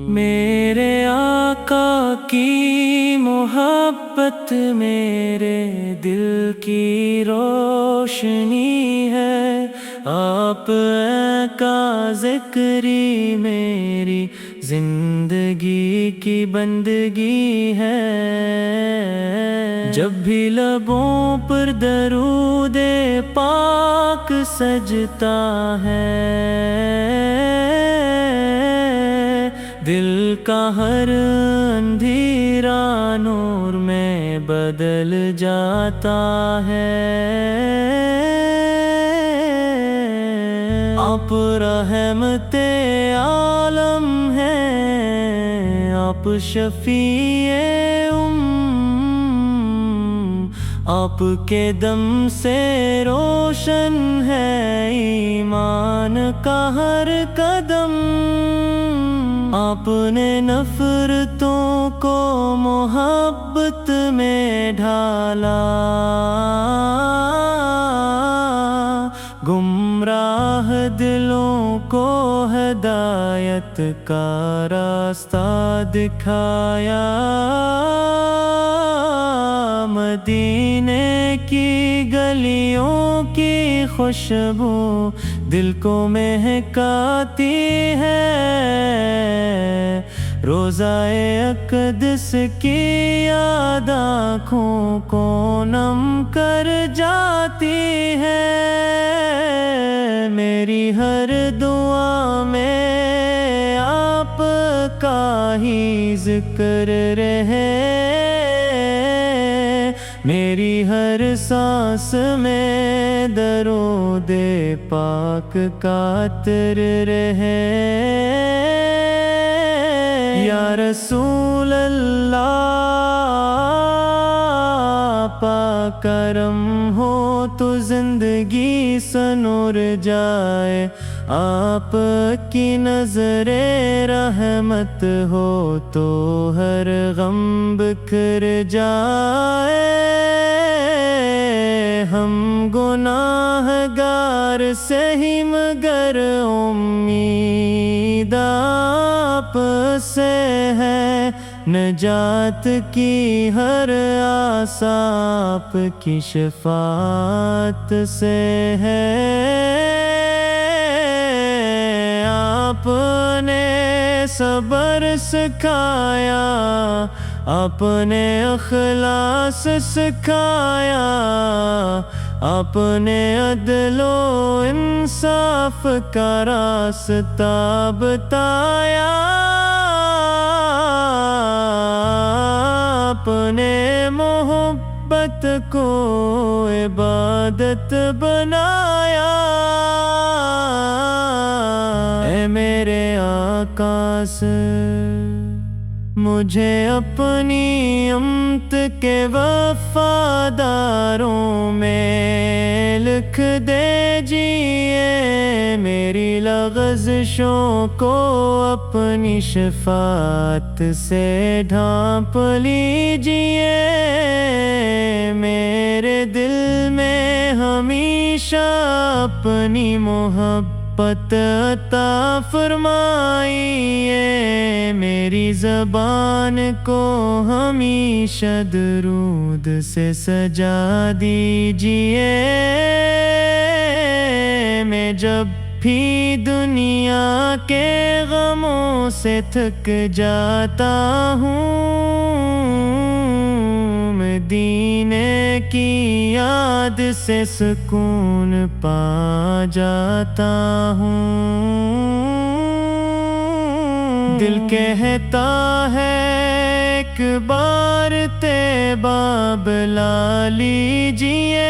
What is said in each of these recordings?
میرے آقا کی محبت میرے دل کی روشنی ہے، آپ کا ذکری میری زندگی کی بندگی ہے۔ جب بھی لبوں پر درود پاک سجتا ہے، دل کا ہر اندھیرا نور میں بدل جاتا ہے۔ آپ رحمت عالم ہیں، آپ شفیع آپ کے دم سے روشن ہے ایمان کا ہر قدم۔ آپ نے نفرتوں کو محبت میں ڈھالا، گمراہ دلوں کو ہدایت کا راستہ دکھایا۔ مدینے کی گلیوں کی خوشبو دل کو مہکاتی ہے، روضہ اقدس کی یاد آنکھوں کو نم کر جاتی ہے۔ میری ہر دعا میں آپ کا ہی ذکر رہے، میری ہر سانس میں درود پاک کا عطر رہے۔ یا رسول اللہ پاک کرم ہو تو زندگی سنور جائے، آپ کی نظر رحمت ہو تو ہر غم بکھر جائے۔ ہم گناہ گار سے ہی مگر امید آپ سے ہے، نجات کی ہر آس آپ کی شفاعت سے ہے۔ آپ نے صبر سکھایا، آپ نے اخلاص سکھایا، آپ نے عدل و انصاف کا راستہ بتایا، آپ نے محبت کو عبادت بنایا۔ اے میرے آقا سے مجھے اپنی امت کے وفاداروں میں لکھ دیجئے، میری لغزشوں کو اپنی شفاعت سے ڈھانپ لیجئے، میرے دل میں ہمیشہ اپنی محبت عطا فرمائیے، میری زبان کو ہمیشہ درود سے سجا دیجئے۔ میں جب بھی دنیا کے غموں سے تھک جاتا ہوں، مدینے کی یاد سے سکون پا جاتا ہوں۔ دل کہتا ہے ایک بار طیبہ بلا لیجئے،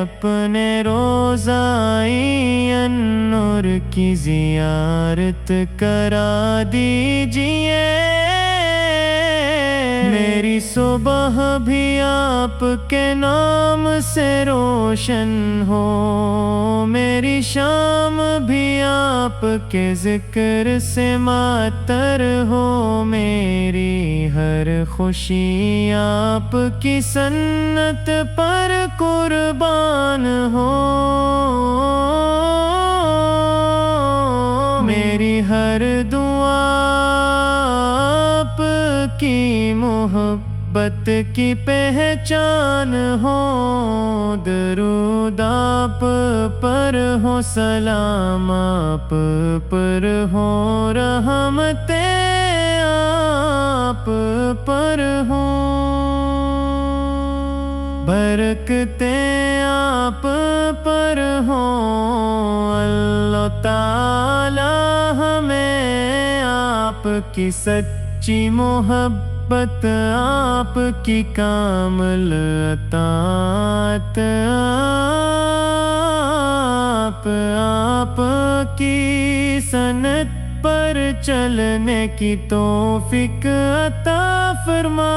اپنے روضہ النور کی زیارت کرا دیجئے، میری صبح بھی آپ کے نام سے روشن ہو، میری شام بھی آپ کے ذکر سے معطر ہو، میری ہر خوشی آپ کی سنت پر قربان ہو، میری ہر دعا آپ کی محبت کی پہچان ہو، درود آپ پر ہو، سلام آپ پر ہو، رحمتیں آپ پر ہو، برکتیں آپ پر ہوں، اللہ تعالی ہمیں آپ کی سچی محبت، آپ کی کامل اطاعت، آپ کی سنت پر چلنے کی توفیق عطا فرما۔